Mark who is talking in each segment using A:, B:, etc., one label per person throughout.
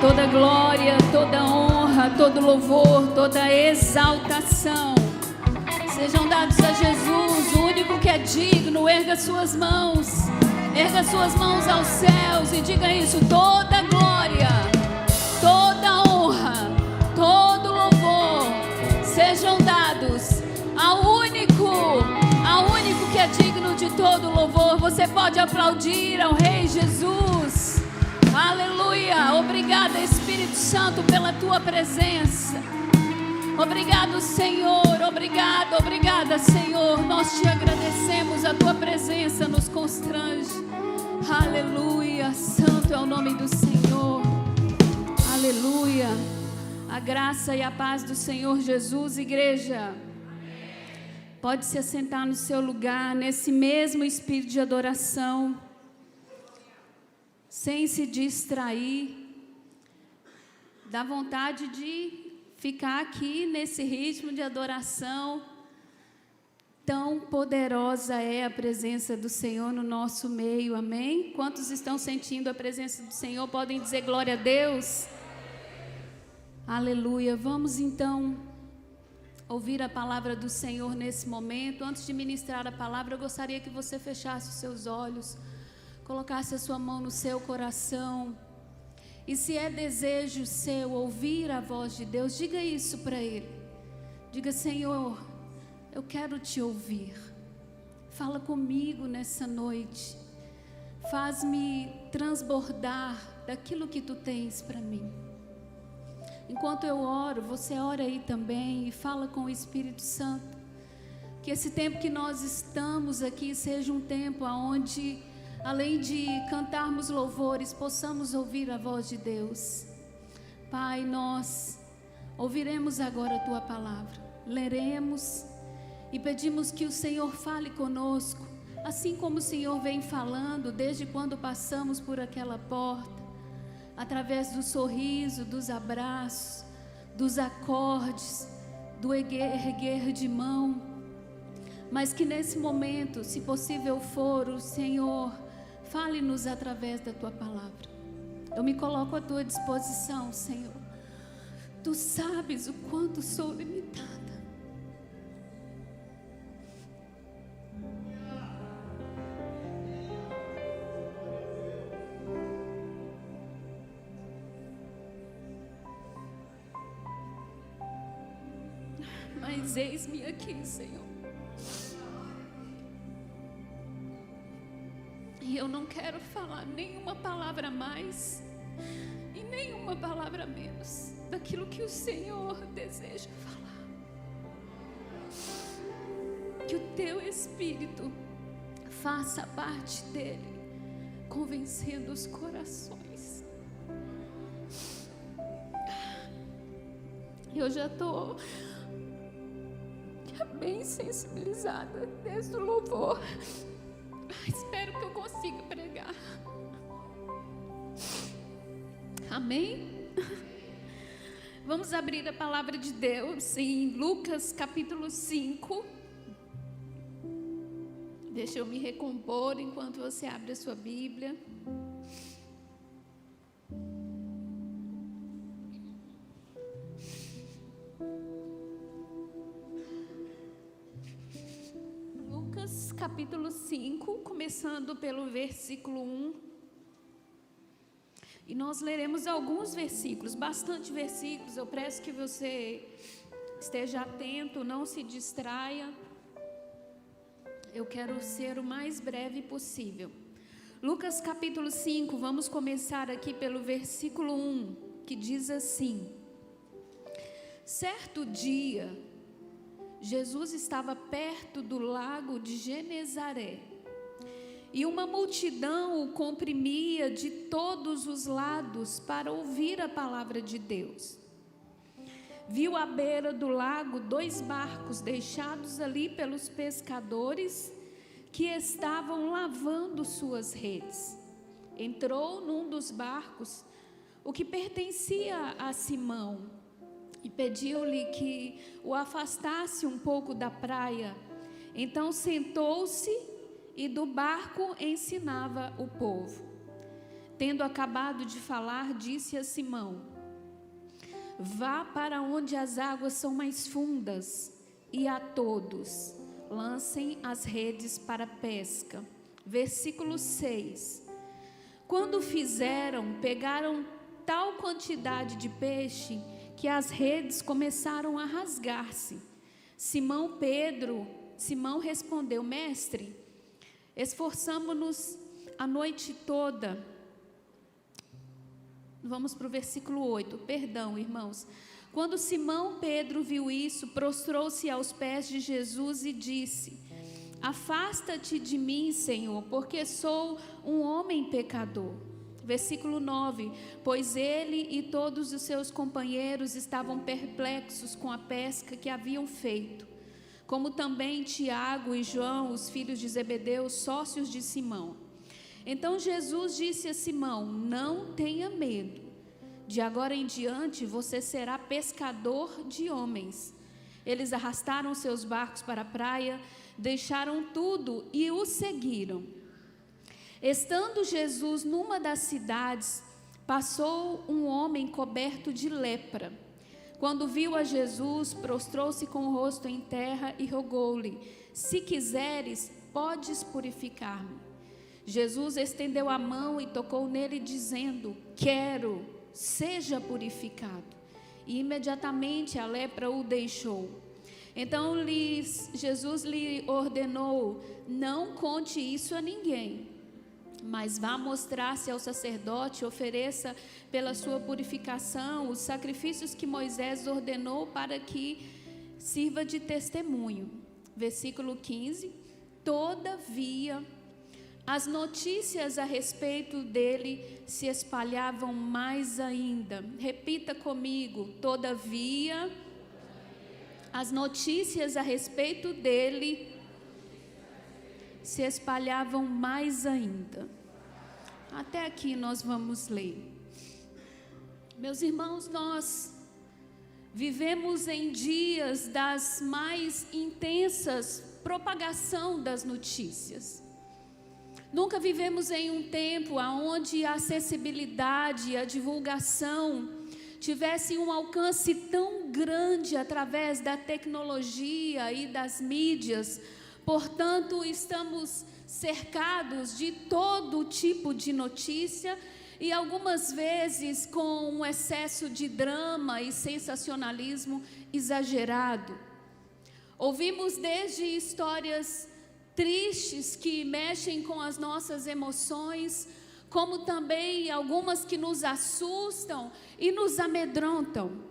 A: toda glória, toda honra, todo louvor, toda exaltação sejam dados a Jesus, o único que é digno. Erga suas mãos aos céus e diga isso: toda glória, toda honra, todo louvor sejam dados ao único que é digno de todo louvor. Você pode aplaudir ao Rei Jesus. Aleluia. Obrigada, Espírito Santo, pela tua presença. Obrigado, Senhor. Obrigada, Senhor. Nós te agradecemos. A tua presença nos constrange. Aleluia. Santo é o nome do Senhor. Aleluia. A graça e a paz do Senhor Jesus, igreja. Pode se assentar no seu lugar, nesse mesmo espírito de adoração, sem se distrair. Dá vontade de ficar aqui nesse ritmo de adoração. Tão poderosa é a presença do Senhor no nosso meio, amém? Quantos estão sentindo a presença do Senhor? Podem dizer glória a Deus? Aleluia. Vamos então ouvir a palavra do Senhor nesse momento. Antes de ministrar a palavra, eu gostaria que você fechasse os seus olhos, colocasse a sua mão no seu coração, e se é desejo seu ouvir a voz de Deus, diga isso para Ele. Diga: Senhor, eu quero te ouvir. Fala comigo nessa noite. Faz-me transbordar daquilo que tu tens para mim. Enquanto eu oro, você ora aí também e fala com o Espírito Santo. Que esse tempo que nós estamos aqui seja um tempo onde, além de cantarmos louvores, possamos ouvir a voz de Deus. Pai, nós ouviremos agora a Tua palavra, leremos e pedimos que o Senhor fale conosco, assim como o Senhor vem falando desde quando passamos por aquela porta, através do sorriso, dos abraços, dos acordes, do erguer de mão. Mas que nesse momento, se possível for, o Senhor fale-nos através da Tua palavra. Eu me coloco à Tua disposição, Senhor. Tu sabes o quanto sou limitada. Mas eis-me aqui, Senhor. E eu não quero falar nenhuma palavra a mais e nenhuma palavra a menos daquilo que o Senhor deseja falar. Que o Teu Espírito faça parte dele, convencendo os corações. Eu já estou bem sensibilizada desde o louvor. Espero que eu consiga pregar. Amém? Vamos abrir a palavra de Deus em Lucas capítulo 5. Deixa eu me recompor enquanto você abre a sua Bíblia. Capítulo 5, começando pelo versículo 1. E nós leremos alguns versículos, bastante versículos. Eu peço que você esteja atento, não se distraia. Eu quero ser o mais breve possível. Lucas capítulo 5, vamos começar aqui pelo versículo 1, que diz assim: Certo dia, Jesus estava perto do lago de Genezaré, e uma multidão o comprimia de todos os lados para ouvir a palavra de Deus. Viu à beira do lago 2 barcos deixados ali pelos pescadores que estavam lavando suas redes. Entrou num dos barcos, o que pertencia a Simão, e pediu-lhe que o afastasse um pouco da praia. Então sentou-se e do barco ensinava o povo. Tendo acabado de falar, disse a Simão: vá para onde as águas são mais fundas, e a todos lancem as redes para a pesca. Versículo 6. Quando fizeram, pegaram tal quantidade de peixe que as redes começaram a rasgar-se. Simão respondeu: mestre, esforçamo-nos a noite toda. Vamos para o versículo 8, perdão, irmãos. Quando Simão Pedro viu isso, prostrou-se aos pés de Jesus e disse: afasta-te de mim, Senhor, porque sou um homem pecador. Versículo 9, pois ele e todos os seus companheiros estavam perplexos com a pesca que haviam feito, como também Tiago e João, os filhos de Zebedeu, sócios de Simão. Então Jesus disse a Simão: não tenha medo, de agora em diante você será pescador de homens. Eles arrastaram seus barcos para a praia, deixaram tudo e o seguiram. Estando Jesus numa das cidades, passou um homem coberto de lepra. Quando viu a Jesus, prostrou-se com o rosto em terra e rogou-lhe: se quiseres, podes purificar-me. Jesus estendeu a mão e tocou nele, dizendo: quero, seja purificado. E imediatamente a lepra o deixou. Então Jesus lhe ordenou: não conte isso a ninguém, mas vá mostrar-se ao sacerdote, ofereça pela sua purificação os sacrifícios que Moisés ordenou para que sirva de testemunho. Versículo 15. Todavia, as notícias a respeito dele se espalhavam mais ainda. Repita comigo: todavia, as notícias a respeito dele se espalhavam mais ainda. Até aqui nós vamos ler. Meus irmãos, nós vivemos em dias das mais intensas propagação das notícias. Nunca vivemos em um tempo onde a acessibilidade, a divulgação tivesse um alcance tão grande através da tecnologia e das mídias. Portanto, estamos cercados de todo tipo de notícia e algumas vezes com um excesso de drama e sensacionalismo exagerado. Ouvimos desde histórias tristes que mexem com as nossas emoções, como também algumas que nos assustam e nos amedrontam.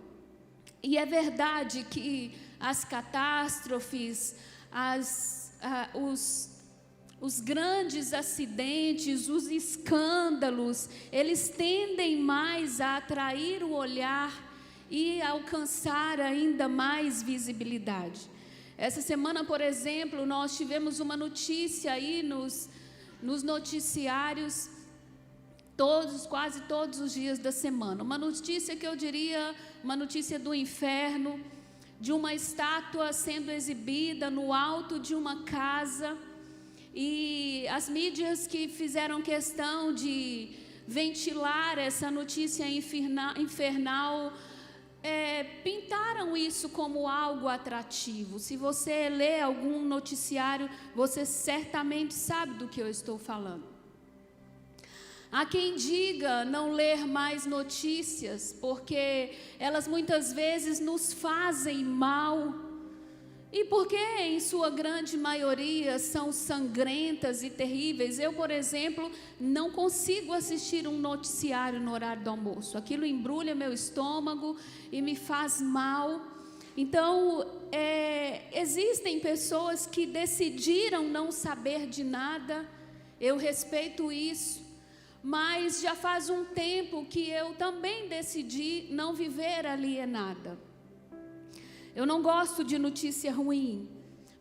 A: E é verdade que as catástrofes, os grandes acidentes, os escândalos, eles tendem mais a atrair o olhar e alcançar ainda mais visibilidade. Essa semana, por exemplo, nós tivemos uma notícia aí nos noticiários, quase todos os dias da semana. Uma notícia que eu diria, uma notícia do inferno, de uma estátua sendo exibida no alto de uma casa. E as mídias que fizeram questão de ventilar essa notícia infernal, pintaram isso como algo atrativo. Se você lê algum noticiário, você certamente sabe do que eu estou falando. Há quem diga não ler mais notícias, porque elas muitas vezes nos fazem mal. E porque, em sua grande maioria, são sangrentas e terríveis. Eu, por exemplo, não consigo assistir um noticiário no horário do almoço. Aquilo embrulha meu estômago e me faz mal. Então, existem pessoas que decidiram não saber de nada. Eu respeito isso. Mas já faz um tempo que eu também decidi não viver alienada. Eu não gosto de notícia ruim,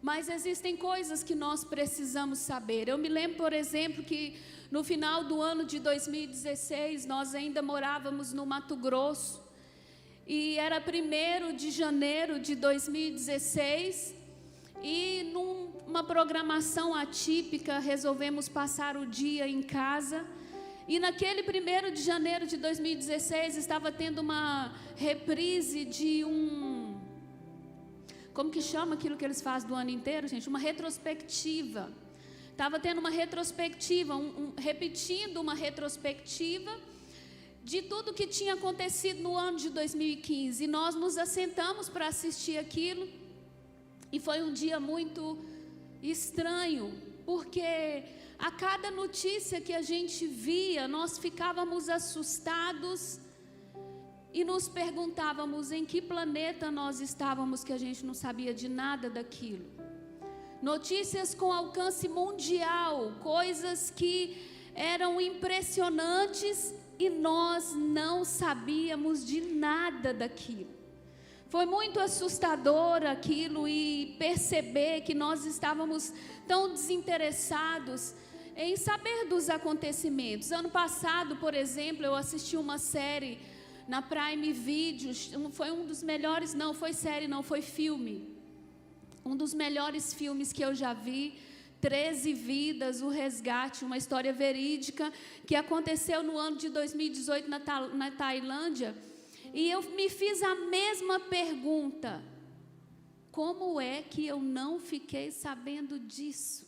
A: mas existem coisas que nós precisamos saber. Eu me lembro, por exemplo, que no final do ano de 2016, nós ainda morávamos no Mato Grosso, e era 1º de janeiro de 2016, e numa programação atípica, resolvemos passar o dia em casa, E naquele 1º de janeiro de 2016, estava tendo uma reprise de como que chama aquilo que eles fazem do ano inteiro, gente? Uma retrospectiva. Estava tendo uma retrospectiva, repetindo uma retrospectiva de tudo que tinha acontecido no ano de 2015. E nós nos assentamos para assistir aquilo. E foi um dia muito estranho, porque a cada notícia que a gente via, nós ficávamos assustados e nos perguntávamos em que planeta nós estávamos, que a gente não sabia de nada daquilo. Notícias com alcance mundial, coisas que eram impressionantes e nós não sabíamos de nada daquilo. Foi muito assustador aquilo e perceber que nós estávamos tão desinteressados em saber dos acontecimentos. Ano passado, por exemplo, eu assisti uma série na Prime Video, foi um dos melhores, não foi série, não, foi filme. Um dos melhores filmes que eu já vi, 13 Vidas, O Resgate, uma história verídica que aconteceu no ano de 2018 na Tailândia. E eu me fiz a mesma pergunta: como é que eu não fiquei sabendo disso?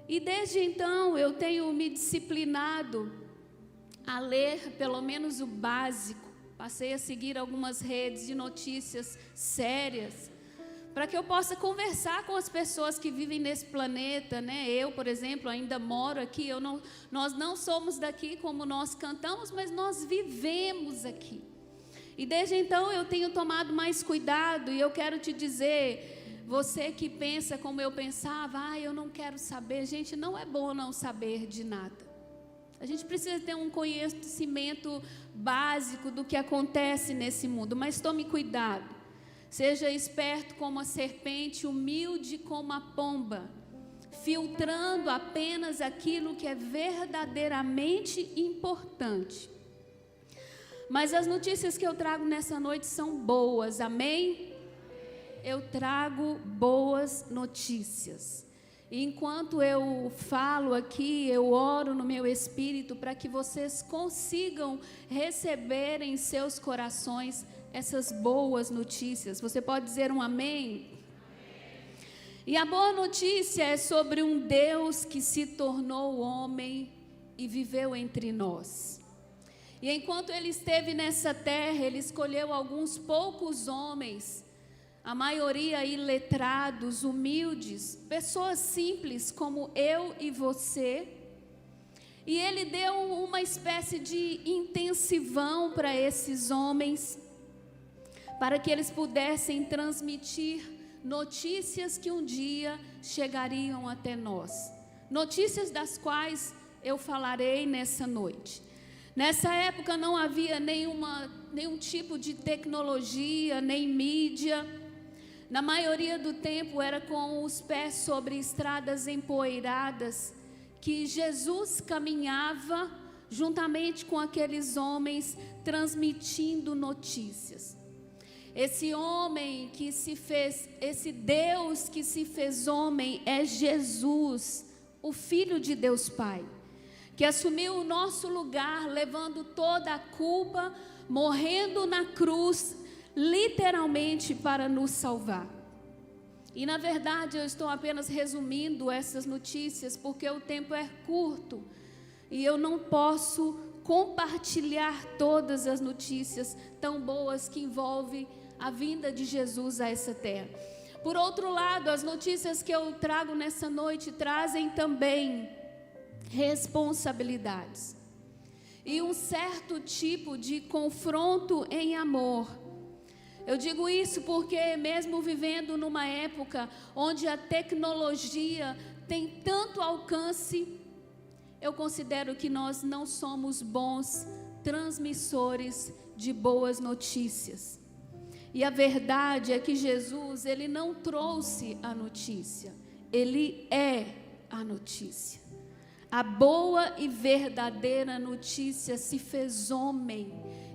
A: E desde então eu tenho me disciplinado a ler pelo menos o básico. Passei a seguir algumas redes de notícias sérias, para que eu possa conversar com as pessoas que vivem nesse planeta, né? Eu, por exemplo, ainda moro aqui. Nós não somos daqui como nós cantamos, mas nós vivemos aqui. E desde então eu tenho tomado mais cuidado, e eu quero te dizer, você que pensa como eu pensava, eu não quero saber. Gente, não é bom não saber de nada. A gente precisa ter um conhecimento básico do que acontece nesse mundo, mas tome cuidado. Seja esperto como a serpente, humilde como a pomba, filtrando apenas aquilo que é verdadeiramente importante. Mas as notícias que eu trago nessa noite são boas, amém? Eu trago boas notícias. E enquanto eu falo aqui, eu oro no meu espírito para que vocês consigam receber em seus corações essas boas notícias. Você pode dizer um amém? E a boa notícia é sobre um Deus que se tornou homem e viveu entre nós. E enquanto ele esteve nessa terra, ele escolheu alguns poucos homens, a maioria iletrados, humildes, pessoas simples como eu e você. E ele deu uma espécie de intensivão para esses homens, para que eles pudessem transmitir notícias que um dia chegariam até nós. Notícias das quais eu falarei nessa noite. Nessa época não havia nenhum tipo de tecnologia, nem mídia. Na maioria do tempo era com os pés sobre estradas empoeiradas que Jesus caminhava juntamente com aqueles homens transmitindo notícias. Esse homem que se fez, esse Deus que se fez homem é Jesus, o Filho de Deus Pai, que assumiu o nosso lugar, levando toda a culpa, morrendo na cruz, literalmente para nos salvar. E na verdade eu estou apenas resumindo essas notícias, porque o tempo é curto, e eu não posso compartilhar todas as notícias tão boas que envolvem a vinda de Jesus a essa terra. Por outro lado, as notícias que eu trago nessa noite trazem também responsabilidades e um certo tipo de confronto em amor. Eu digo isso porque mesmo vivendo numa época onde a tecnologia tem tanto alcance, eu considero que nós não somos bons transmissores de boas notícias. E a verdade é que Jesus, ele não trouxe a notícia, ele é a notícia. A boa e verdadeira notícia se fez homem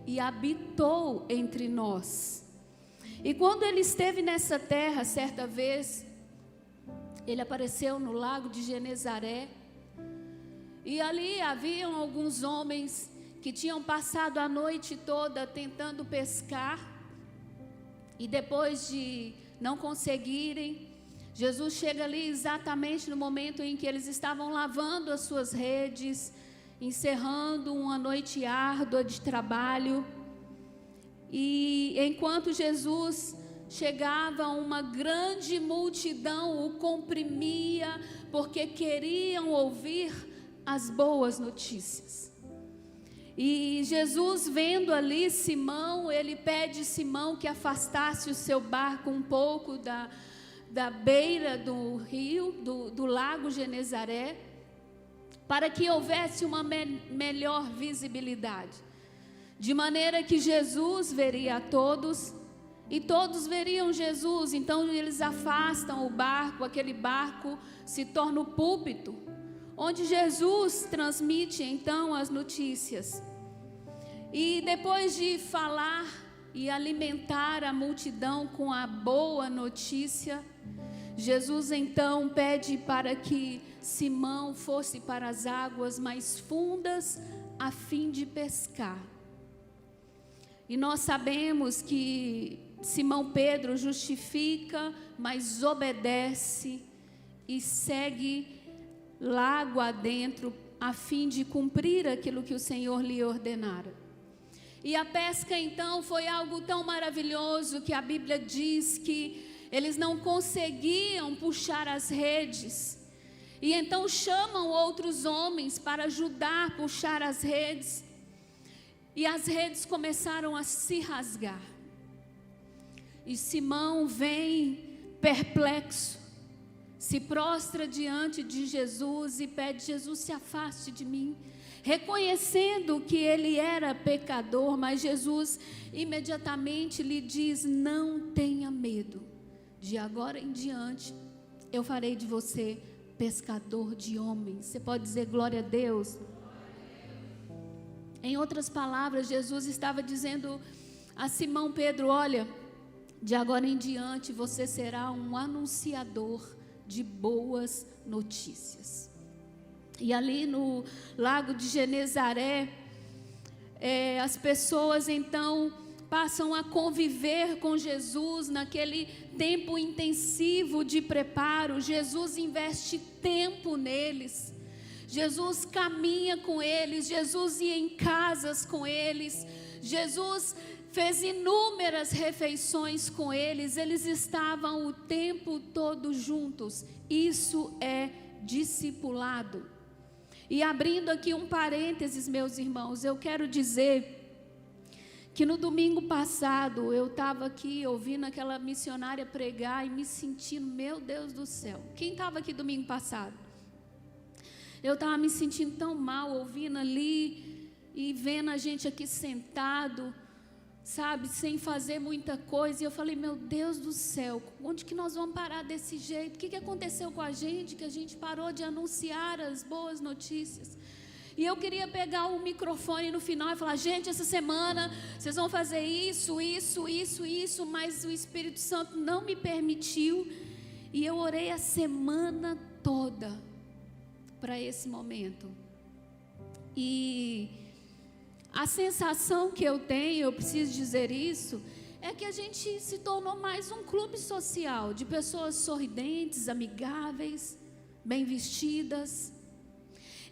A: e habitou entre nós. E quando ele esteve nessa terra, certa vez, ele apareceu no lago de Genezaré. E ali haviam alguns homens que tinham passado a noite toda tentando pescar, e depois de não conseguirem, Jesus chega ali exatamente no momento em que eles estavam lavando as suas redes, encerrando uma noite árdua de trabalho. E enquanto Jesus chegava, uma grande multidão o comprimia, porque queriam ouvir as boas notícias. E Jesus, vendo ali Simão, ele pede Simão que afastasse o seu barco um pouco da beira do rio, do lago Genezaré, para que houvesse uma melhor visibilidade, de maneira que Jesus veria a todos, e todos veriam Jesus. Então eles afastam o barco, aquele barco se torna o púlpito, onde Jesus transmite então as notícias. E depois de falar e alimentar a multidão com a boa notícia, Jesus então pede para que Simão fosse para as águas mais fundas a fim de pescar. E nós sabemos que Simão Pedro justifica, mas obedece e segue lago adentro a fim de cumprir aquilo que o Senhor lhe ordenara. E a pesca então foi algo tão maravilhoso que a Bíblia diz que eles não conseguiam puxar as redes. E então chamam outros homens para ajudar a puxar as redes. E as redes começaram a se rasgar. E Simão vem perplexo, se prostra diante de Jesus e pede: Jesus, se afaste de mim. Reconhecendo que ele era pecador, mas Jesus imediatamente lhe diz: não tenha medo, de agora em diante eu farei de você pescador de homens. Você pode dizer glória a Deus? Em outras palavras, Jesus estava dizendo a Simão Pedro: olha, de agora em diante você será um anunciador de boas notícias. E ali no lago de Genezaré, as pessoas então passam a conviver com Jesus naquele tempo intensivo de preparo. Jesus investe tempo neles, Jesus caminha com eles, Jesus ia em casas com eles, Jesus fez inúmeras refeições com eles, eles estavam o tempo todo juntos. Isso é discipulado. E abrindo aqui um parênteses, meus irmãos, eu quero dizer que no domingo passado eu estava aqui ouvindo aquela missionária pregar e me sentindo, meu Deus do céu. Quem estava aqui domingo passado? Eu estava me sentindo tão mal ouvindo ali e vendo a gente aqui sentado, sabe, sem fazer muita coisa. E eu falei: meu Deus do céu, onde que nós vamos parar desse jeito? O que aconteceu com a gente, que a gente parou de anunciar as boas notícias? E eu queria pegar o microfone no final e falar: gente, essa semana vocês vão fazer isso, isso, isso, isso, mas o Espírito Santo não me permitiu. E eu orei a semana toda para esse momento. E a sensação que eu tenho, eu preciso dizer isso, é que a gente se tornou mais um clube social de pessoas sorridentes, amigáveis, bem vestidas,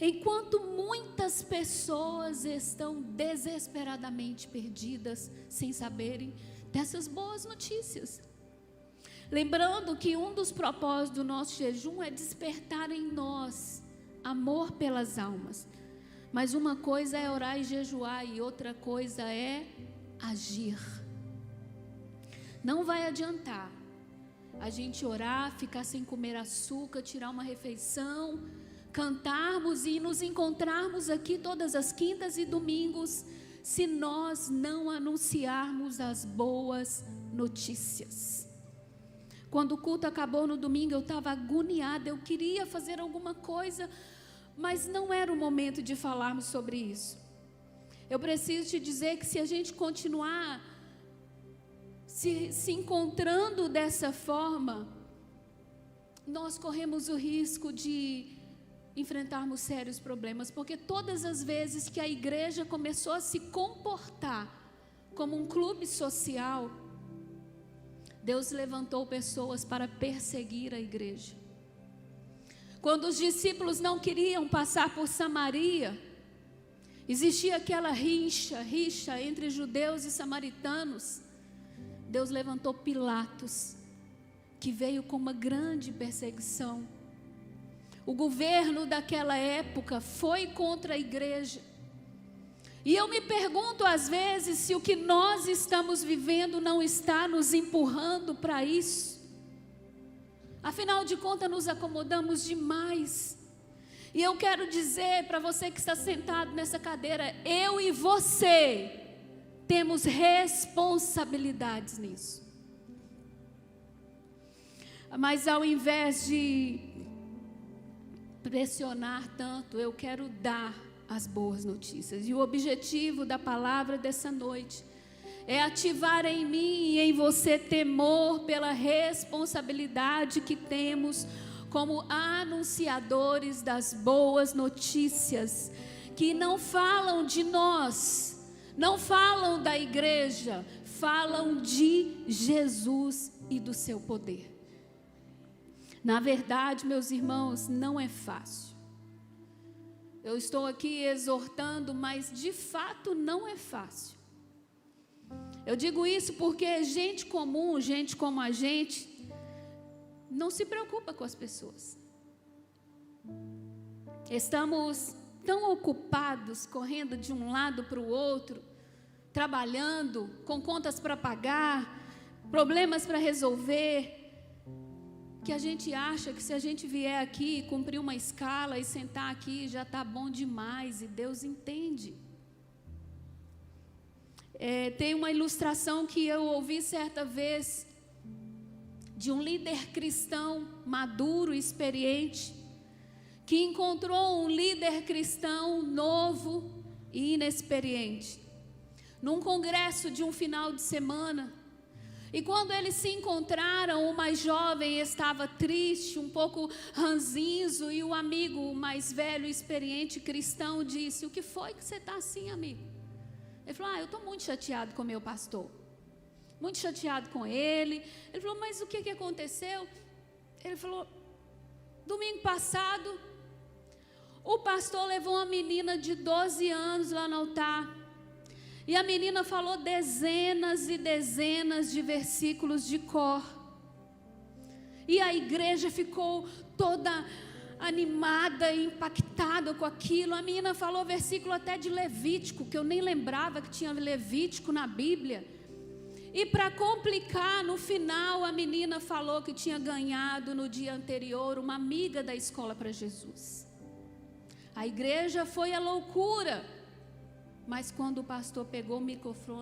A: enquanto muitas pessoas estão desesperadamente perdidas, sem saberem dessas boas notícias. Lembrando que um dos propósitos do nosso jejum é despertar em nós amor pelas almas. Mas uma coisa é orar e jejuar e outra coisa é agir. Não vai adiantar a gente orar, ficar sem comer açúcar, tirar uma refeição, cantarmos e nos encontrarmos aqui todas as quintas e domingos, se nós não anunciarmos as boas notícias. Quando o culto acabou no domingo, eu estava agoniada, eu queria fazer alguma coisa, mas não era o momento de falarmos sobre isso. Eu preciso te dizer que se a gente continuar se encontrando dessa forma, nós corremos o risco de enfrentarmos sérios problemas, porque todas as vezes que a igreja começou a se comportar como um clube social, Deus levantou pessoas para perseguir a igreja. Quando os discípulos não queriam passar por Samaria, existia aquela rixa entre judeus e samaritanos. Deus levantou Pilatos, que veio com uma grande perseguição. O governo daquela época foi contra a igreja. E eu me pergunto às vezes se o que nós estamos vivendo não está nos empurrando para isso. Afinal de contas, nos acomodamos demais. E eu quero dizer para você que está sentado nessa cadeira, eu e você temos responsabilidades nisso. Mas ao invés de pressionar tanto, eu quero dar as boas notícias. E o objetivo da palavra dessa noite é ativar em mim e em você temor pela responsabilidade que temos como anunciadores das boas notícias, que não falam de nós, não falam da igreja, falam de Jesus e do seu poder. Na verdade, meus irmãos, não é fácil. Eu estou aqui exortando, mas de fato não é fácil. Eu digo isso porque gente comum, gente como a gente, não se preocupa com as pessoas. Estamos tão ocupados, correndo de um lado para o outro, trabalhando, com contas para pagar, problemas para resolver, que a gente acha que se a gente vier aqui, cumprir uma escala e sentar aqui, já está bom demais, e Deus entende. Tem uma ilustração que eu ouvi certa vez, de um líder cristão maduro, experiente, que encontrou um líder cristão novo e inexperiente, num congresso de um final de semana. E quando eles se encontraram, o mais jovem estava triste, um pouco ranzinzo, e o amigo, o mais velho, experiente cristão, disse: o que foi que você está assim, amigo? Ele falou: eu estou muito chateado com o meu pastor, muito chateado com ele. Ele falou: mas o que aconteceu? Ele falou: domingo passado, o pastor levou uma menina de 12 anos lá no altar, e a menina falou dezenas e dezenas de versículos de cor. E a igreja ficou toda animada e impactada com aquilo. A menina falou versículo até de Levítico, que eu nem lembrava que tinha Levítico na Bíblia. E para complicar, no final a menina falou que tinha ganhado no dia anterior uma amiga da escola para Jesus. A igreja foi à loucura. Mas quando o pastor pegou o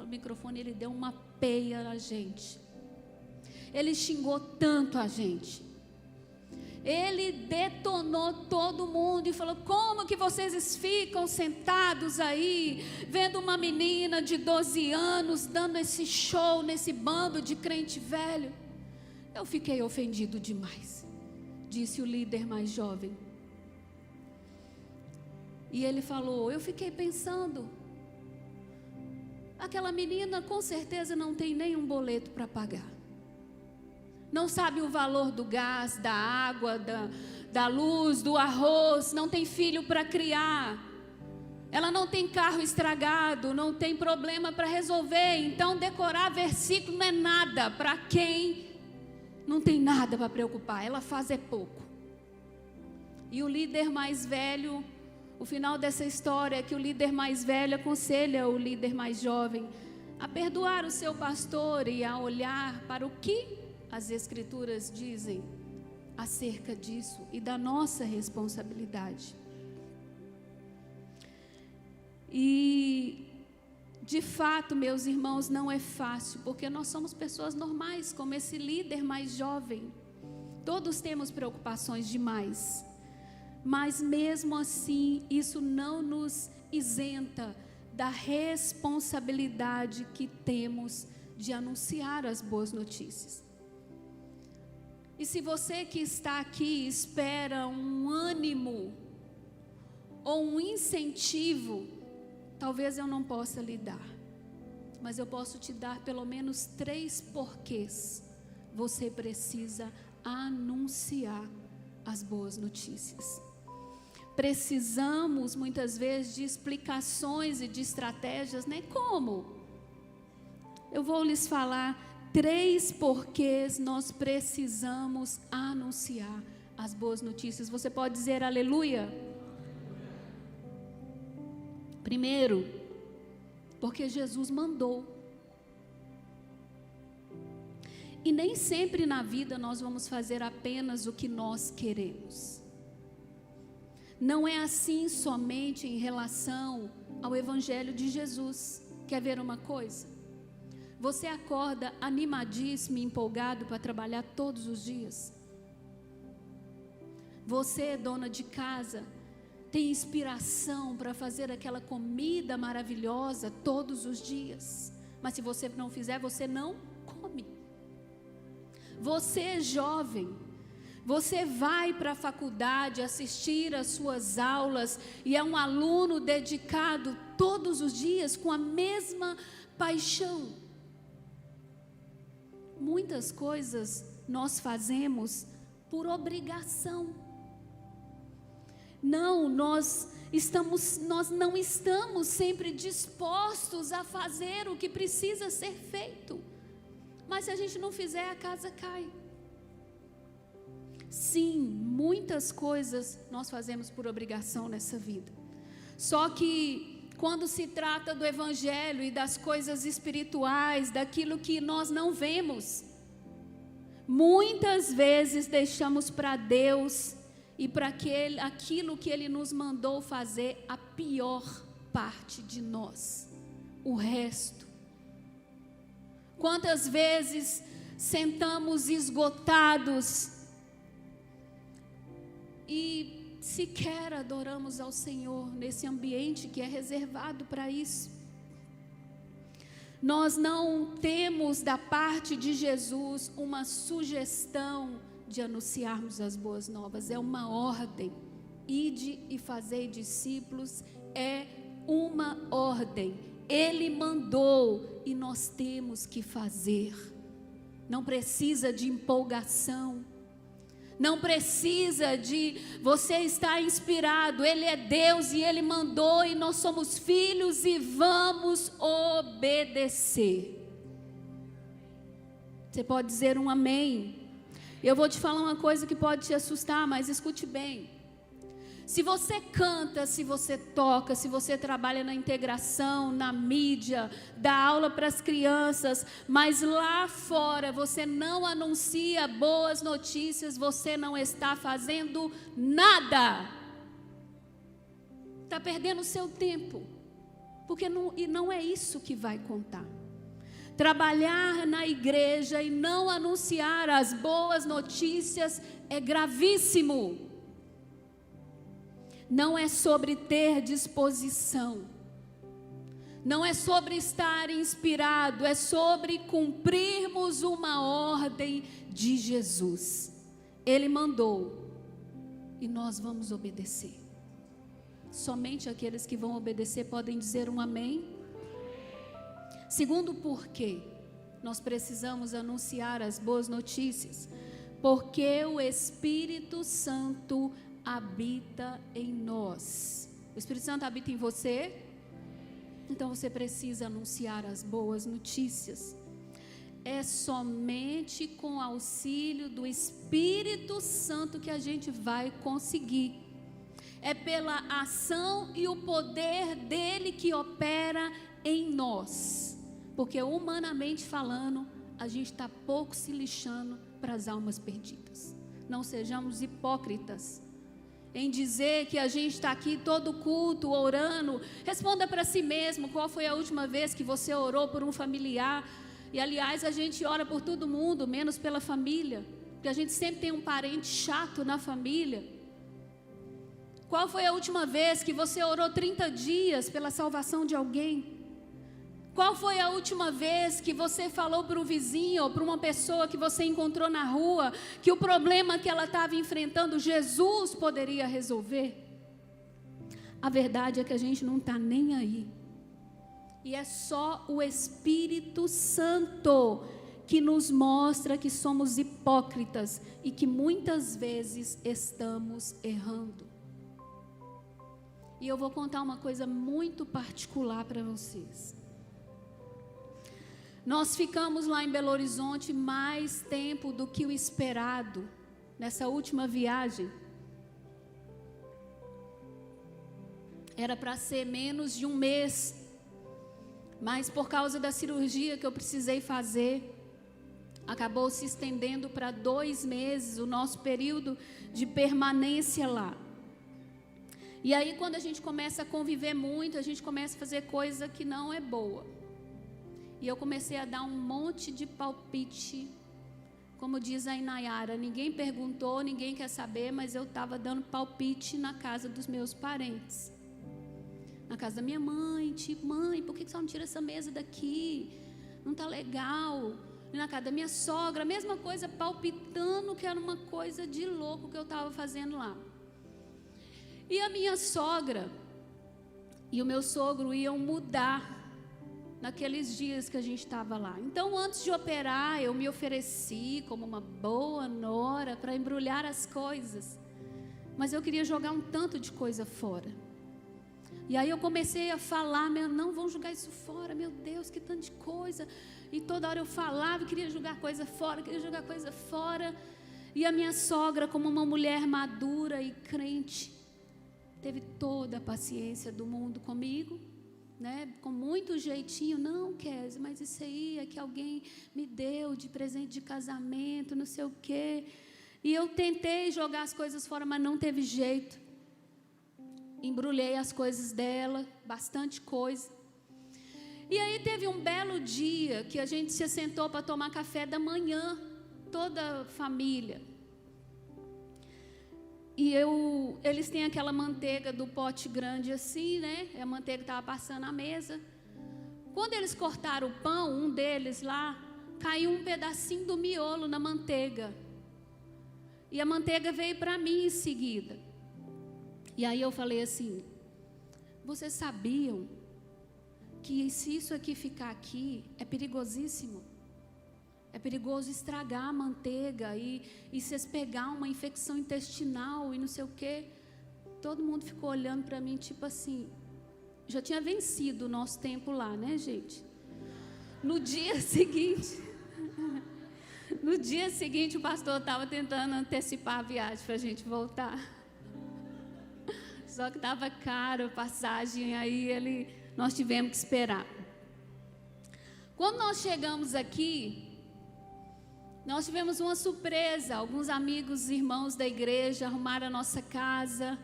A: microfone, ele deu uma peia na gente. Ele xingou tanto a gente. Ele detonou todo mundo e falou: como que vocês ficam sentados aí, vendo uma menina de 12 anos dando esse show nesse bando de crente velho? Eu fiquei ofendido demais, disse o líder mais jovem. E ele falou: eu fiquei pensando, aquela menina com certeza não tem nenhum boleto para pagar. Não sabe o valor do gás, da água, da luz, do arroz, não tem filho para criar. Ela não tem carro estragado, não tem problema para resolver. Então decorar versículo não é nada para quem não tem nada para preocupar. Ela faz é pouco. E o líder mais velho, o final dessa história é que o líder mais velho aconselha o líder mais jovem a perdoar o seu pastor e a olhar para o que as Escrituras dizem acerca disso e da nossa responsabilidade. E, de fato, meus irmãos, não é fácil, porque nós somos pessoas normais, como esse líder mais jovem. Todos temos preocupações demais. Mas mesmo assim, isso não nos isenta da responsabilidade que temos de anunciar as boas notícias. E se você que está aqui espera um ânimo ou um incentivo, talvez eu não possa lhe dar, mas eu posso te dar pelo menos 3 porquês você precisa anunciar as boas notícias. Precisamos muitas vezes de explicações e de estratégias, né? Como? Eu vou lhes falar 3 porquês nós precisamos anunciar as boas notícias. Você pode dizer aleluia? Primeiro, porque Jesus mandou. E nem sempre na vida nós vamos fazer apenas o que nós queremos. Não é assim somente em relação ao Evangelho de Jesus. Quer ver uma coisa? Você acorda animadíssimo e empolgado para trabalhar todos os dias? Você, dona de casa, tem inspiração para fazer aquela comida maravilhosa todos os dias? Mas se você não fizer, você não come. Você é jovem, você vai para a faculdade assistir às suas aulas e é um aluno dedicado todos os dias com a mesma paixão. Muitas coisas nós fazemos por obrigação. Nós não estamos sempre dispostos a fazer o que precisa ser feito. Mas se a gente não fizer, a casa cai. Sim, muitas coisas nós fazemos por obrigação nessa vida. Só que quando se trata do Evangelho e das coisas espirituais, daquilo que nós não vemos, muitas vezes deixamos para Deus e para aquilo que Ele nos mandou fazer a pior parte de nós, o resto. Quantas vezes sentamos esgotados e sequer adoramos ao Senhor nesse ambiente que é reservado para isso. Nós não temos da parte de Jesus uma sugestão de anunciarmos as boas novas, é uma ordem. Ide e fazei discípulos, é uma ordem. Ele mandou e nós temos que fazer. Não precisa de empolgação, não precisa de você estar inspirado. Ele é Deus e Ele mandou e nós somos filhos e vamos obedecer. Você pode dizer um amém? Eu vou te falar uma coisa que pode te assustar, mas escute bem. Se você canta, se você toca, se você trabalha na integração, na mídia, dá aula para as crianças, mas lá fora você não anuncia boas notícias, você não está fazendo nada. Está perdendo o seu tempo, porque não é isso que vai contar. Trabalhar na igreja e não anunciar as boas notícias é gravíssimo. Não é sobre ter disposição, não é sobre estar inspirado, é sobre cumprirmos uma ordem de Jesus. Ele mandou e nós vamos obedecer. Somente aqueles que vão obedecer podem dizer um amém. Segundo porquê nós precisamos anunciar as boas notícias, porque o Espírito Santo habita em nós. O Espírito Santo habita em você? Então você precisa anunciar as boas notícias. É somente com o auxílio do Espírito Santo que a gente vai conseguir. É pela ação e o poder dele que opera em nós. Porque humanamente falando, a gente está pouco se lixando para as almas perdidas. Não sejamos hipócritas em dizer que a gente está aqui todo culto, orando. Responda para si mesmo, qual foi a última vez que você orou por um familiar? E aliás, a gente ora por todo mundo, menos pela família, porque a gente sempre tem um parente chato na família. Qual foi a última vez que você orou 30 dias pela salvação de alguém? Qual foi a última vez que você falou para o vizinho ou para uma pessoa que você encontrou na rua que o problema que ela estava enfrentando, Jesus poderia resolver? a verdade é que a gente não está nem aí. E é só o Espírito Santo que nos mostra que somos hipócritas e que muitas vezes estamos errando. E eu vou contar uma coisa muito particular para vocês. Nós ficamos lá em Belo Horizonte mais tempo do que o esperado, nessa última viagem. Era para ser menos de um mês, mas por causa da cirurgia que eu precisei fazer, acabou se estendendo para 2 meses o nosso período de permanência lá. E aí quando a gente começa a conviver muito, a gente começa a fazer coisa que não é boa. E eu comecei a dar um monte de palpite, como diz a Inayara, ninguém perguntou, ninguém quer saber, mas eu estava dando palpite na casa dos meus parentes. Na casa da minha mãe, tipo, mãe, por que você não tira essa mesa daqui? Não está legal. E na casa da minha sogra, a mesma coisa, palpitando que era uma coisa de louco que eu estava fazendo lá. E a minha sogra e o meu sogro iam mudar naqueles dias que a gente estava lá. Então, antes de operar, eu me ofereci como uma boa nora para embrulhar as coisas. Mas eu queria jogar um tanto de coisa fora. E aí eu comecei a falar, não, vamos jogar isso fora, meu Deus, que tanto de coisa. E toda hora eu falava, queria jogar coisa fora, queria jogar coisa fora. E a minha sogra, como uma mulher madura e crente, teve toda a paciência do mundo comigo, né? Com muito jeitinho, não, Kézia, mas isso aí é que alguém me deu de presente de casamento, não sei o quê. E eu tentei jogar as coisas fora, mas não teve jeito. Embrulhei as coisas dela, bastante coisa. E aí teve um belo dia que a gente se assentou para tomar café da manhã, toda a família. E eles têm aquela manteiga do pote grande assim, né? A manteiga estava passando na mesa. Quando eles cortaram o pão, um deles lá, caiu um pedacinho do miolo na manteiga. E a manteiga veio para mim em seguida. E aí eu falei assim, vocês sabiam que se isso aqui ficar aqui, é perigosíssimo? É perigoso estragar a manteiga e vocês pegar uma infecção intestinal e não sei o quê. Todo mundo ficou olhando para mim, tipo assim, já tinha vencido o nosso tempo lá, né, gente? No dia seguinte, o pastor estava tentando antecipar a viagem para a gente voltar. Só que estava caro a passagem, aí nós tivemos que esperar. Quando nós chegamos aqui, nós tivemos uma surpresa. Alguns amigos, irmãos da igreja arrumaram a nossa casa,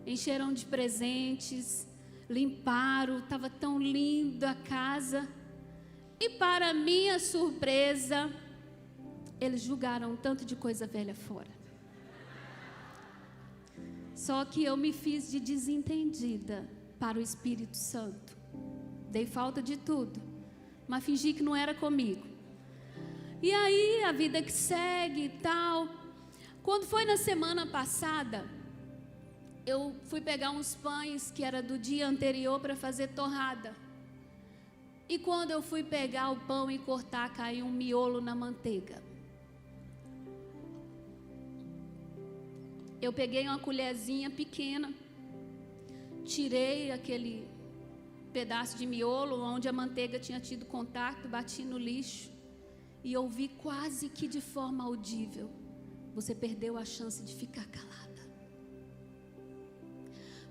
A: encheram de presentes, limparam, estava tão linda a casa. E para minha surpresa, eles jogaram um tanto de coisa velha fora. Só que eu me fiz de desentendida para o Espírito Santo. Dei falta de tudo, mas fingi que não era comigo. E aí, a vida que segue e tal. Quando foi na semana passada, eu fui pegar uns pães que era do dia anterior para fazer torrada. E quando eu fui pegar o pão e cortar, caiu um miolo na manteiga. Eu peguei uma colherzinha pequena, tirei aquele pedaço de miolo onde a manteiga tinha tido contato, bati no lixo e ouvi quase que de forma audível: você perdeu a chance de ficar calada.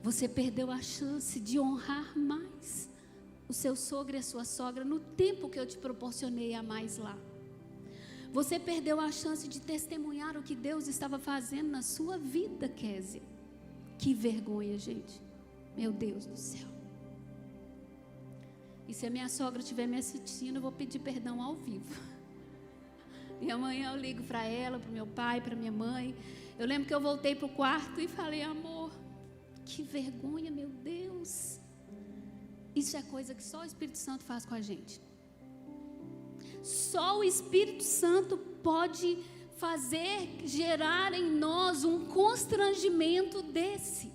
A: Você perdeu a chance de honrar mais o seu sogro e a sua sogra no tempo que eu te proporcionei a mais lá. Você perdeu a chance de testemunhar o que Deus estava fazendo na sua vida, Kézia. Que vergonha, gente. Meu Deus do céu. E se a minha sogra estiver me assistindo, eu vou pedir perdão ao vivo. E amanhã eu ligo para ela, para o meu pai, para minha mãe. Eu lembro que eu voltei para o quarto e falei: amor, que vergonha, meu Deus. Isso é coisa que só o Espírito Santo faz com a gente. Só o Espírito Santo pode gerar em nós um constrangimento desse.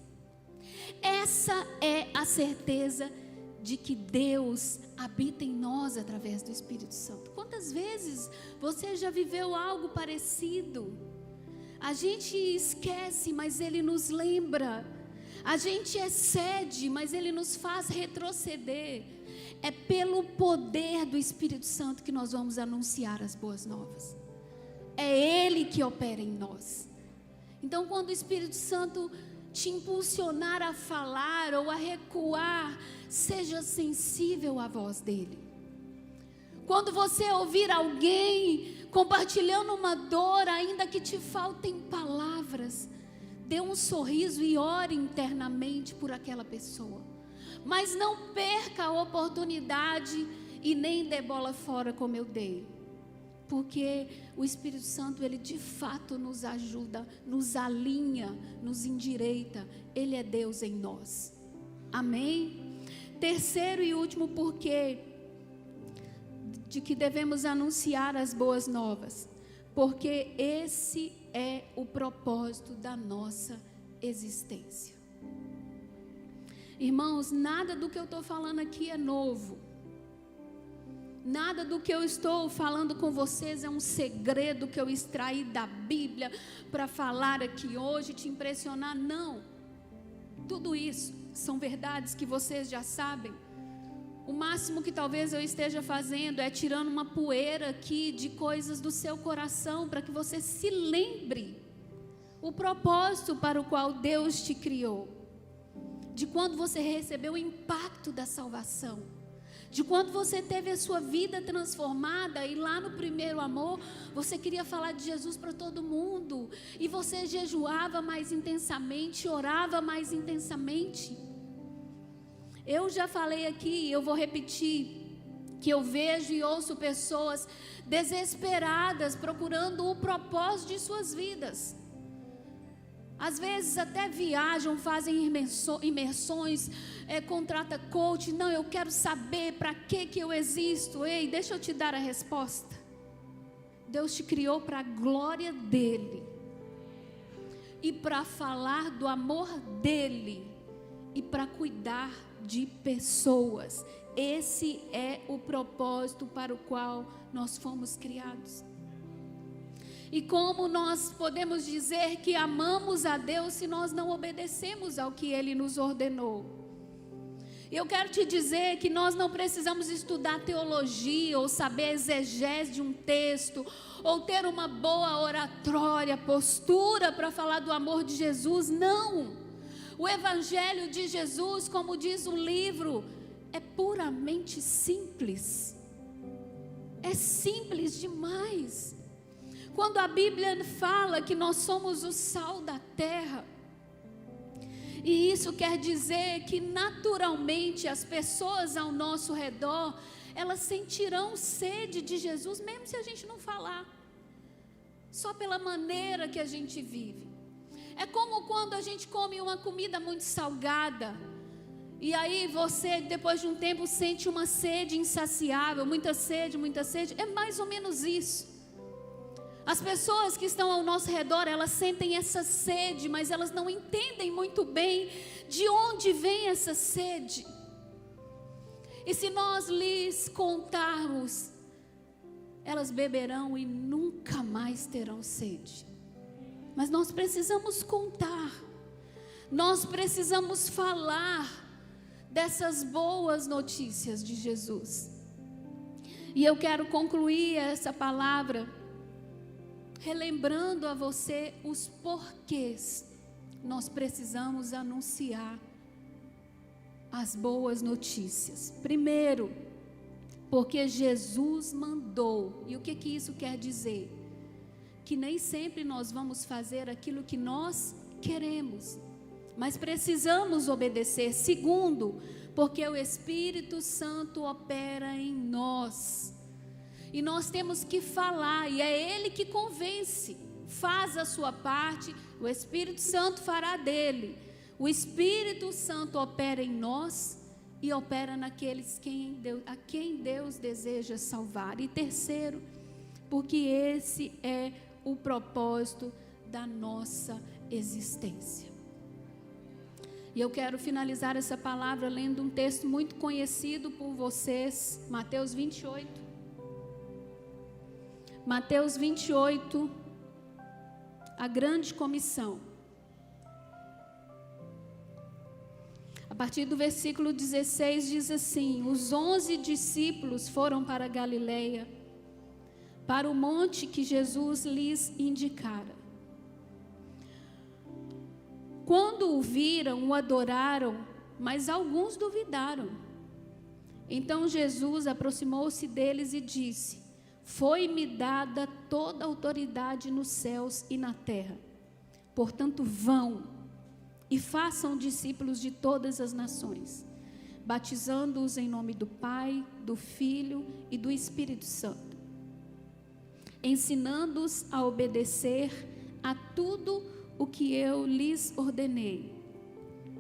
A: Essa é a certeza de que Deus habita em nós através do Espírito Santo. Quantas vezes você já viveu algo parecido? A gente esquece, mas Ele nos lembra. A gente excede, mas Ele nos faz retroceder. É pelo poder do Espírito Santo que nós vamos anunciar as boas novas. É Ele que opera em nós. Então, quando o Espírito Santo te impulsionar a falar ou a recuar, seja sensível à voz dele. Quando você ouvir alguém compartilhando uma dor, ainda que te faltem palavras, dê um sorriso e ore internamente por aquela pessoa. Mas não perca a oportunidade e nem dê bola fora como eu dei. Porque o Espírito Santo, Ele de fato nos ajuda, nos alinha, nos endireita. Ele é Deus em nós. Amém? Terceiro e último porquê de que devemos anunciar as boas novas. Porque esse é o propósito da nossa existência. Irmãos, nada do que eu estou falando aqui é novo. Nada do que eu estou falando com vocês é um segredo que eu extraí da Bíblia para falar aqui hoje, te impressionar. Não. Tudo isso são verdades que vocês já sabem. O máximo que talvez eu esteja fazendo é tirando uma poeira aqui de coisas do seu coração, para que você se lembre o propósito para o qual Deus te criou. De quando você recebeu o impacto da salvação. De quando você teve a sua vida transformada e lá no primeiro amor, você queria falar de Jesus para todo mundo. E você jejuava mais intensamente, orava mais intensamente. Eu já falei aqui, eu vou repetir, que eu vejo e ouço pessoas desesperadas, procurando o propósito de suas vidas. Às vezes até viajam, fazem imersões, contrata coach. Não, eu quero saber para que eu existo. Ei, deixa eu te dar a resposta. Deus te criou para a glória dEle. E para falar do amor dEle. E para cuidar de pessoas. Esse é o propósito para o qual nós fomos criados. E como nós podemos dizer que amamos a Deus se nós não obedecemos ao que Ele nos ordenou? Eu quero te dizer que nós não precisamos estudar teologia ou saber exegese de um texto ou ter uma boa oratória, postura para falar do amor de Jesus. Não! O Evangelho de Jesus, como diz o livro, é puramente simples. É simples demais. Quando a Bíblia fala que nós somos o sal da terra, e isso quer dizer que naturalmente as pessoas ao nosso redor, elas sentirão sede de Jesus, mesmo se a gente não falar, só pela maneira que a gente vive. É como quando a gente come uma comida muito salgada, e aí você depois de um tempo sente uma sede insaciável, muita sede, é mais ou menos isso. As pessoas que estão ao nosso redor, elas sentem essa sede, mas elas não entendem muito bem de onde vem essa sede. E se nós lhes contarmos, elas beberão e nunca mais terão sede. Mas nós precisamos contar, nós precisamos falar dessas boas notícias de Jesus. E eu quero concluir essa palavra relembrando a você os porquês nós precisamos anunciar as boas notícias. Primeiro, porque Jesus mandou. E o que isso quer dizer? Que nem sempre nós vamos fazer aquilo que nós queremos, mas precisamos obedecer. Segundo, porque o Espírito Santo opera em nós. E nós temos que falar, e é Ele que convence. Faz a sua parte, o Espírito Santo fará dele. O Espírito Santo opera em nós e opera naqueles a quem Deus deseja salvar. E terceiro, porque esse é o propósito da nossa existência. E eu quero finalizar essa palavra lendo um texto muito conhecido por vocês, Mateus 28. Mateus 28, a grande comissão. A partir do versículo 16 diz assim: os 11 discípulos foram para Galileia, para o monte que Jesus lhes indicara. Quando o viram, o adoraram, mas alguns duvidaram. Então Jesus aproximou-se deles e disse: foi-me dada toda a autoridade nos céus e na terra. Portanto, vão e façam discípulos de todas as nações, batizando-os em nome do Pai, do Filho e do Espírito Santo, ensinando-os a obedecer a tudo o que eu lhes ordenei.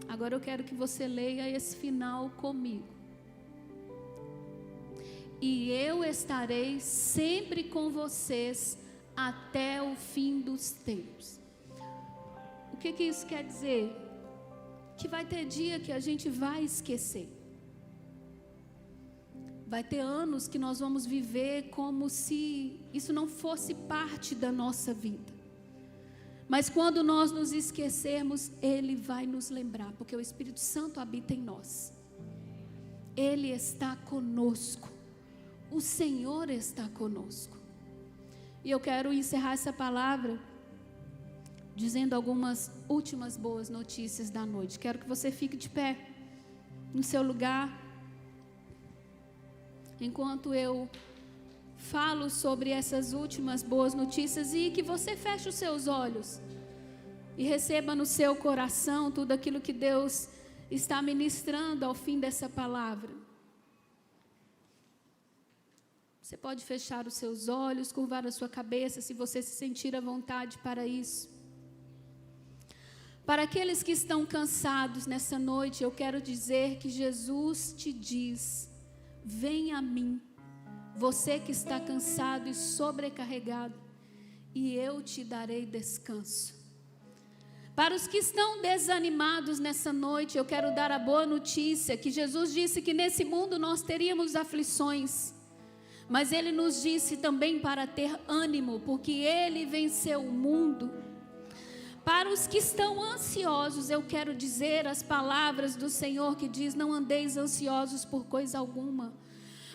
A: Agora eu quero que você leia esse final comigo. E eu estarei sempre com vocês até o fim dos tempos. O que isso quer dizer? Que vai ter dia que a gente vai esquecer. Vai ter anos que nós vamos viver como se isso não fosse parte da nossa vida. Mas quando nós nos esquecermos, Ele vai nos lembrar, porque o Espírito Santo habita em nós. Ele está conosco. O Senhor está conosco. E eu quero encerrar essa palavra dizendo algumas últimas boas notícias da noite. Quero que você fique de pé no seu lugar, enquanto eu falo sobre essas últimas boas notícias, e que você feche os seus olhos e receba no seu coração tudo aquilo que Deus está ministrando ao fim dessa palavra. Você pode fechar os seus olhos, curvar a sua cabeça, se você se sentir à vontade para isso. Para aqueles que estão cansados nessa noite, eu quero dizer que Jesus te diz: venha a mim, você que está cansado e sobrecarregado, e eu te darei descanso. Para os que estão desanimados nessa noite, eu quero dar a boa notícia, que Jesus disse que nesse mundo nós teríamos aflições, mas Ele nos disse também para ter ânimo, porque Ele venceu o mundo. Para os que estão ansiosos, eu quero dizer as palavras do Senhor que diz: não andeis ansiosos por coisa alguma,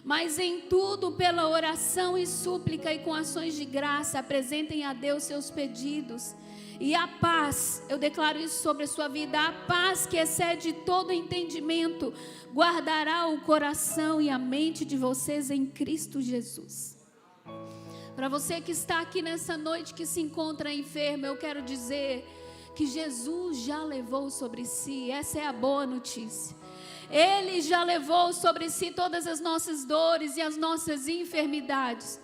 A: mas em tudo pela oração e súplica e com ações de graça apresentem a Deus seus pedidos, e a paz, eu declaro isso sobre a sua vida, a paz que excede todo entendimento guardará o coração e a mente de vocês em Cristo Jesus. Para você que está aqui nessa noite, que se encontra enfermo, eu quero dizer que Jesus já levou sobre si, essa é a boa notícia. Ele já levou sobre si todas as nossas dores e as nossas enfermidades.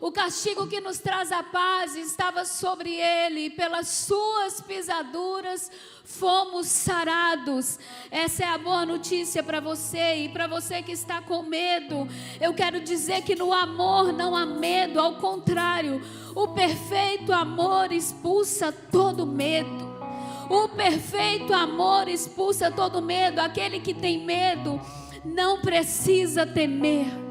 A: O castigo que nos traz a paz estava sobre Ele, e pelas suas pisaduras fomos sarados. Essa é a boa notícia para você. E para você que está com medo, eu quero dizer que no amor não há medo, ao contrário, o perfeito amor expulsa todo medo. O perfeito amor expulsa todo medo. Aquele que tem medo não precisa temer.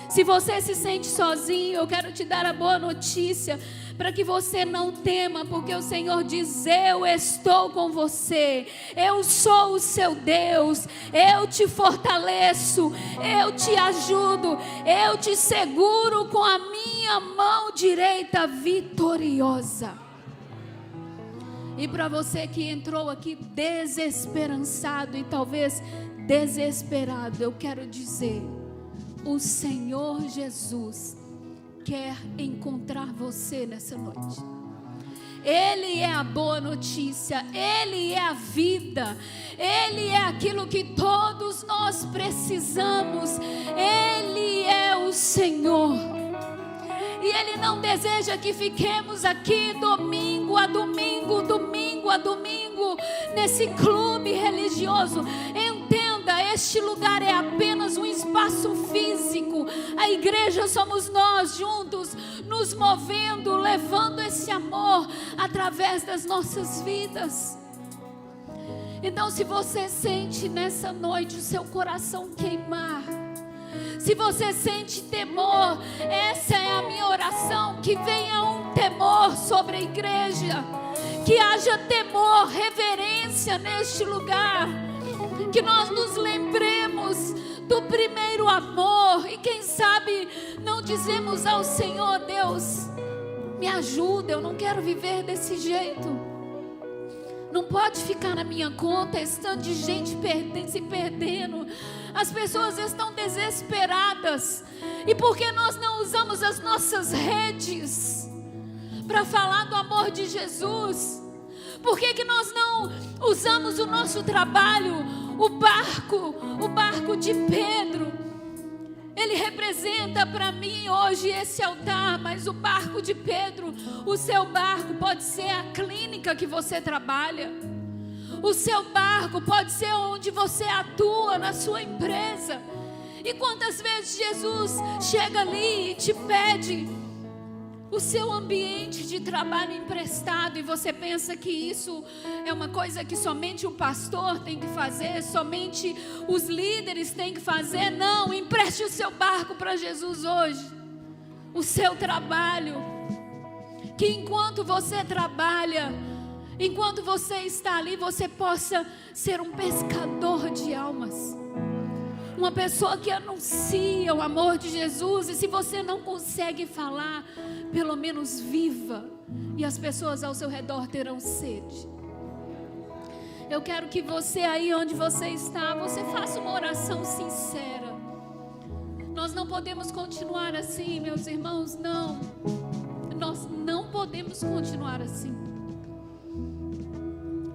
A: Se você se sente sozinho, eu quero te dar a boa notícia, para que você não tema, porque o Senhor diz: eu estou com você, eu sou o seu Deus, eu te fortaleço, eu te ajudo, eu te seguro com a minha mão direita vitoriosa. E para você que entrou aqui desesperançado e talvez desesperado, eu quero dizer: o Senhor Jesus quer encontrar você nessa noite. Ele é a boa notícia, Ele é a vida, Ele é aquilo que todos nós precisamos, Ele é o Senhor. E Ele não deseja que fiquemos aqui domingo a domingo, domingo a domingo, nesse clube religioso. Entenda, este lugar é apenas um espaço físico. A igreja somos nós juntos, nos movendo, levando esse amor através das nossas vidas. Então, se você sente nessa noite o seu coração queimar, se você sente temor, essa é a minha oração, que venha um temor sobre a igreja, que haja temor, reverência neste lugar, que nós nos lembremos do primeiro amor, e quem sabe não dizemos ao Senhor: Deus, me ajuda, eu não quero viver desse jeito, não pode ficar na minha conta esse tanto de gente se perdendo, as pessoas estão desesperadas, e por que nós não usamos as nossas redes para falar do amor de Jesus? Por que nós não usamos o nosso trabalho, o barco de Pedro? Ele representa para mim hoje esse altar, mas o barco de Pedro, o seu barco pode ser a clínica que você trabalha. O seu barco pode ser onde você atua, na sua empresa. E quantas vezes Jesus chega ali e te pede o seu ambiente de trabalho emprestado, e você pensa que isso é uma coisa que somente o pastor tem que fazer, somente os líderes têm que fazer. Não, empreste o seu barco para Jesus hoje, o seu trabalho, que enquanto você trabalha, enquanto você está ali, você possa ser um pescador de almas, uma pessoa que anuncia o amor de Jesus. E se você não consegue falar, pelo menos viva, e as pessoas ao seu redor terão sede. Eu quero que você, aí onde você está, você faça uma oração sincera. Nós não podemos continuar assim, meus irmãos, não. Nós não podemos continuar assim.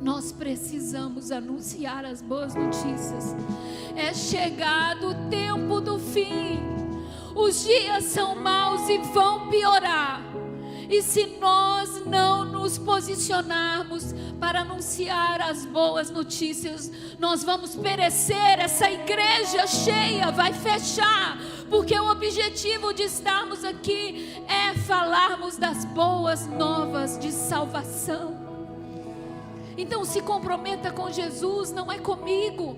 A: Nós precisamos anunciar as boas notícias. É chegado o tempo do fim. Os dias são maus e vão piorar. E se nós não nos posicionarmos para anunciar as boas notícias, nós vamos perecer. Essa igreja cheia vai fechar, porque o objetivo de estarmos aqui é falarmos das boas novas de salvação. Então se comprometa com Jesus, não é comigo,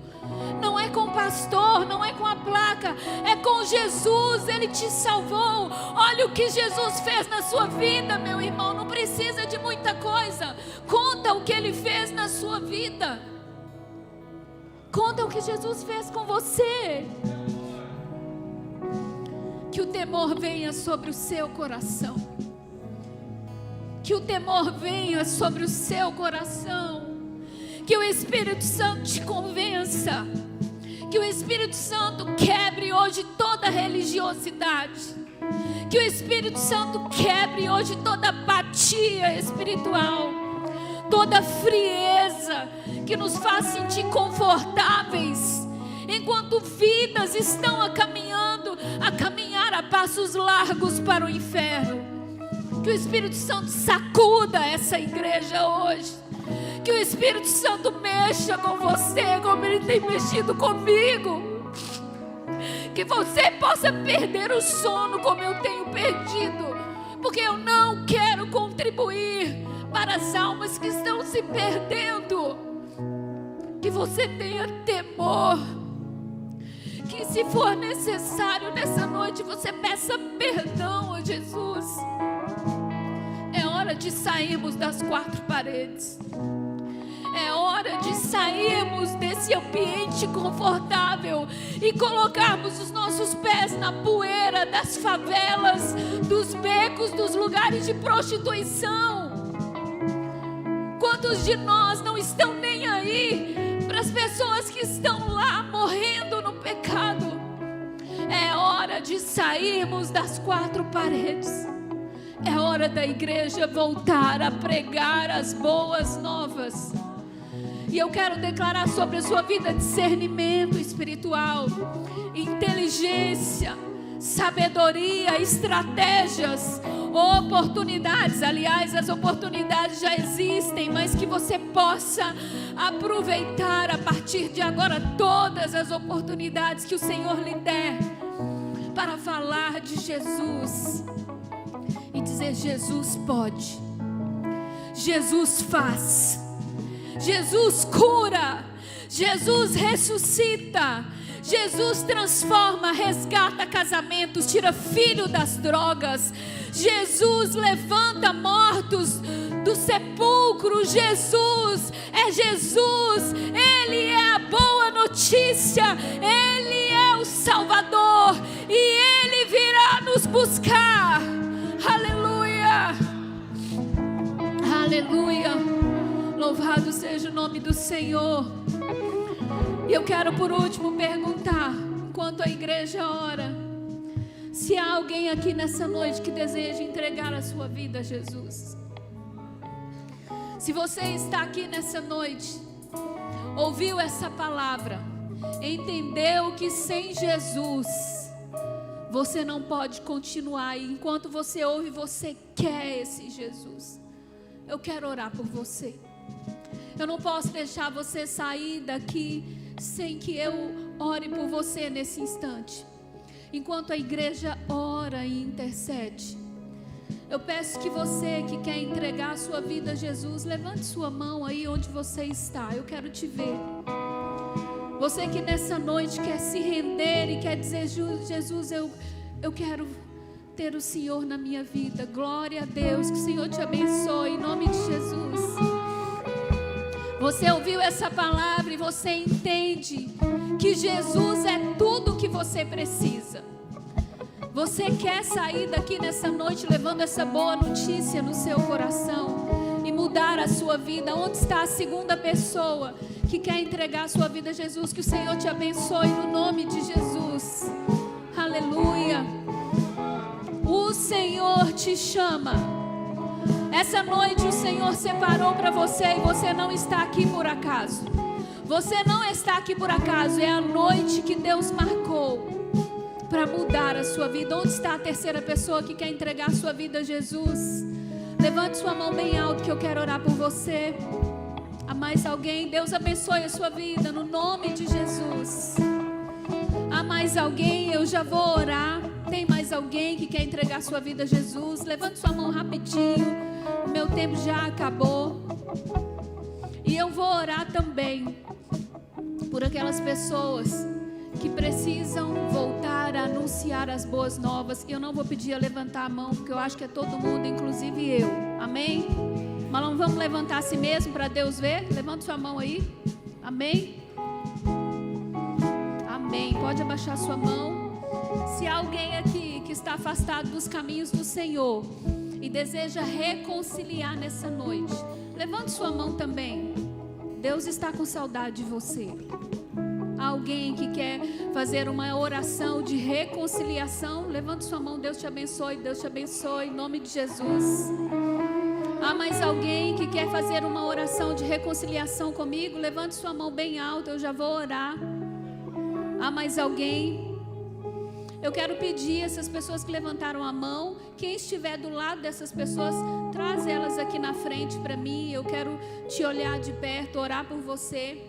A: não é com o pastor, não é com a placa, é com Jesus. Ele te salvou. Olha o que Jesus fez na sua vida, meu irmão. Não precisa de muita coisa. Conta o que Ele fez na sua vida. Conta o que Jesus fez com você. Que o temor venha sobre o seu coração. Que o temor venha sobre o seu coração. Que o Espírito Santo te convença. Que o Espírito Santo quebre hoje toda religiosidade. Que o Espírito Santo quebre hoje toda apatia espiritual, toda frieza que nos faz sentir confortáveis, enquanto vidas estão a caminhar a passos largos para o inferno. Que o Espírito Santo sacuda essa igreja hoje. Que o Espírito Santo mexa com você como Ele tem mexido comigo. Que você possa perder o sono como eu tenho perdido, porque eu não quero contribuir para as almas que estão se perdendo. Que você tenha temor. Que se for necessário nessa noite você peça perdão a Jesus. É hora de sairmos das quatro paredes. É hora de sairmos desse ambiente confortável e colocarmos os nossos pés na poeira das favelas, dos becos, dos lugares de prostituição. Quantos de nós não estão nem aí para as pessoas que estão lá morrendo no pecado? É hora de sairmos das quatro paredes. É hora da igreja voltar a pregar as boas novas. E eu quero declarar sobre a sua vida discernimento espiritual, inteligência, sabedoria, estratégias, oportunidades. Aliás, as oportunidades já existem, mas que você possa aproveitar a partir de agora todas as oportunidades que o Senhor lhe der para falar de Jesus e dizer: Jesus pode, Jesus faz, Jesus cura, Jesus ressuscita, Jesus transforma, resgata casamentos, tira filho das drogas. Jesus levanta mortos do sepulcro. Jesus é Jesus. Ele é a boa notícia. Ele é o Salvador. E Ele virá nos buscar. Aleluia. Aleluia. Louvado seja o nome do Senhor. E eu quero por último perguntar, enquanto a igreja ora, se há alguém aqui nessa noite que deseja entregar a sua vida a Jesus. Se você está aqui nessa noite, ouviu essa palavra, entendeu que sem Jesus você não pode continuar, e enquanto você ouve, você quer esse Jesus. Eu quero orar por você. Eu não posso deixar você sair daqui sem que eu ore por você nesse instante. Enquanto a igreja ora e intercede, eu peço que você que quer entregar a sua vida a Jesus, levante sua mão aí onde você está. Eu quero te ver. Você que nessa noite quer se render e quer dizer: Jesus, eu quero ter o Senhor na minha vida. Glória a Deus, que o Senhor te abençoe em nome de Jesus. Você ouviu essa palavra e você entende que Jesus é tudo o que você precisa. Você quer sair daqui nessa noite levando essa boa notícia no seu coração e mudar a sua vida. Onde está a segunda pessoa que quer entregar a sua vida a Jesus? Que o Senhor te abençoe no nome de Jesus. Aleluia. O Senhor te chama. Essa noite o Senhor separou para você e você não está aqui por acaso. Você não está aqui por acaso. É a noite que Deus marcou para mudar a sua vida. Onde está a terceira pessoa que quer entregar a sua vida a Jesus? Levante sua mão bem alto que eu quero orar por você. Há mais alguém? Deus abençoe a sua vida no nome de Jesus. Há mais alguém? Eu já vou orar. Tem mais alguém que quer entregar a sua vida a Jesus? Levante sua mão rapidinho. O meu tempo já acabou. E eu vou orar também por aquelas pessoas que precisam voltar a anunciar as boas novas. E eu não vou pedir a levantar a mão, porque eu acho que é todo mundo, inclusive eu. Amém? Mas não vamos levantar a si mesmo para Deus ver? Levanta sua mão aí. Amém? Amém. Pode abaixar sua mão. Se há alguém aqui que está afastado dos caminhos do Senhor e deseja reconciliar nessa noite, levante sua mão também. Deus está com saudade de você. Há alguém que quer fazer uma oração de reconciliação? Levante sua mão. Deus te abençoe, Deus te abençoe em nome de Jesus. Há mais alguém que quer fazer uma oração de reconciliação comigo? Levante sua mão bem alta, eu já vou orar. Há mais alguém? Eu quero pedir a essas pessoas que levantaram a mão, quem estiver do lado dessas pessoas, traz elas aqui na frente para mim. Eu quero te olhar de perto, orar por você.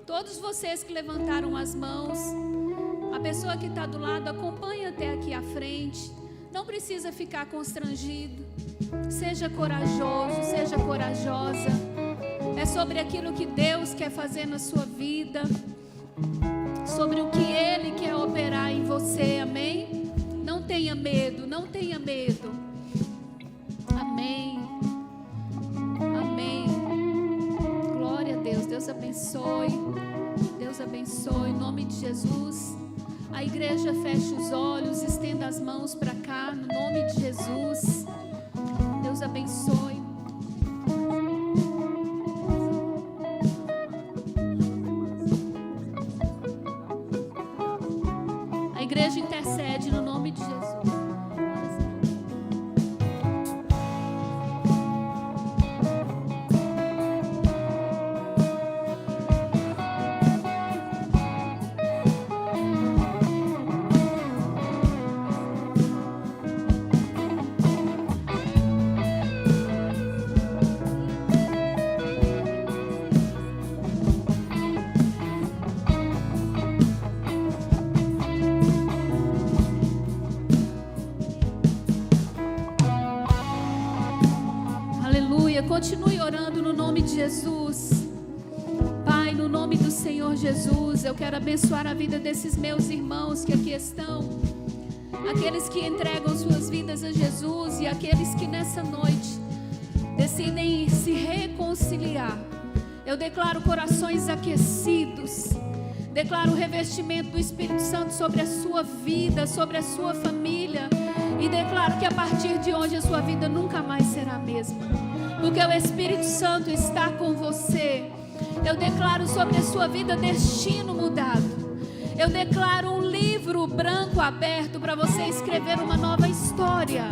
A: Todos vocês que levantaram as mãos, a pessoa que está do lado, acompanha até aqui à frente. Não precisa ficar constrangido. Seja corajoso, seja corajosa. É sobre aquilo que Deus quer fazer na sua vida, sobre o que Ele quer operar em você, amém? Não tenha medo, não tenha medo. Amém. Amém. Glória a Deus. Deus abençoe. Deus abençoe em nome de Jesus. A igreja fecha os olhos, estenda as mãos para cá, no nome de Jesus. Deus abençoe. A igreja intercede no nome de Jesus. Continue orando no nome de Jesus. Jesus, eu quero abençoar a vida desses meus irmãos que aqui estão, aqueles que entregam suas vidas a Jesus e aqueles que nessa noite decidem se reconciliar. Eu declaro corações aquecidos, declaro o revestimento do Espírito Santo sobre a sua vida, sobre a sua família, e declaro que a partir de hoje a sua vida nunca mais será a mesma, porque o Espírito Santo está com você. Eu declaro sobre a sua vida destino mudado. Eu declaro um livro branco aberto para você escrever uma nova história.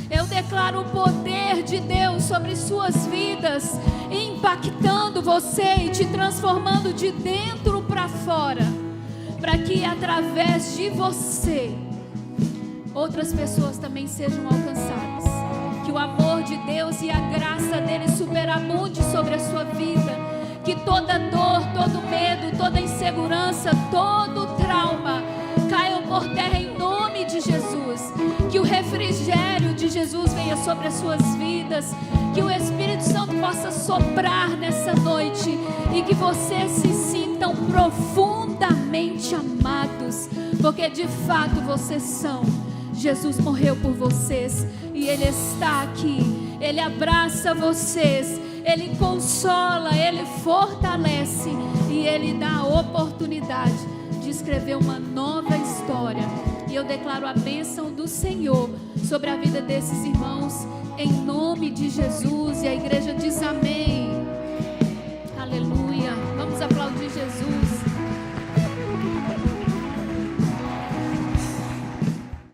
A: Eu declaro o poder de Deus sobre suas vidas, impactando você e te transformando de dentro para fora, para que através de você outras pessoas também sejam alcançadas. Que o amor de Deus e a graça dele superabunde sobre a sua vida. Que toda dor, todo medo, toda insegurança, todo trauma caiam por terra em nome de Jesus. Que o refrigério de Jesus venha sobre as suas vidas. Que o Espírito Santo possa soprar nessa noite e que vocês se sintam profundamente amados, porque de fato vocês são. Jesus morreu por vocês e Ele está aqui. Ele abraça vocês, Ele consola, Ele fortalece e Ele dá a oportunidade de escrever uma nova história. E eu declaro a bênção do Senhor sobre a vida desses irmãos, em nome de Jesus. E a igreja diz amém.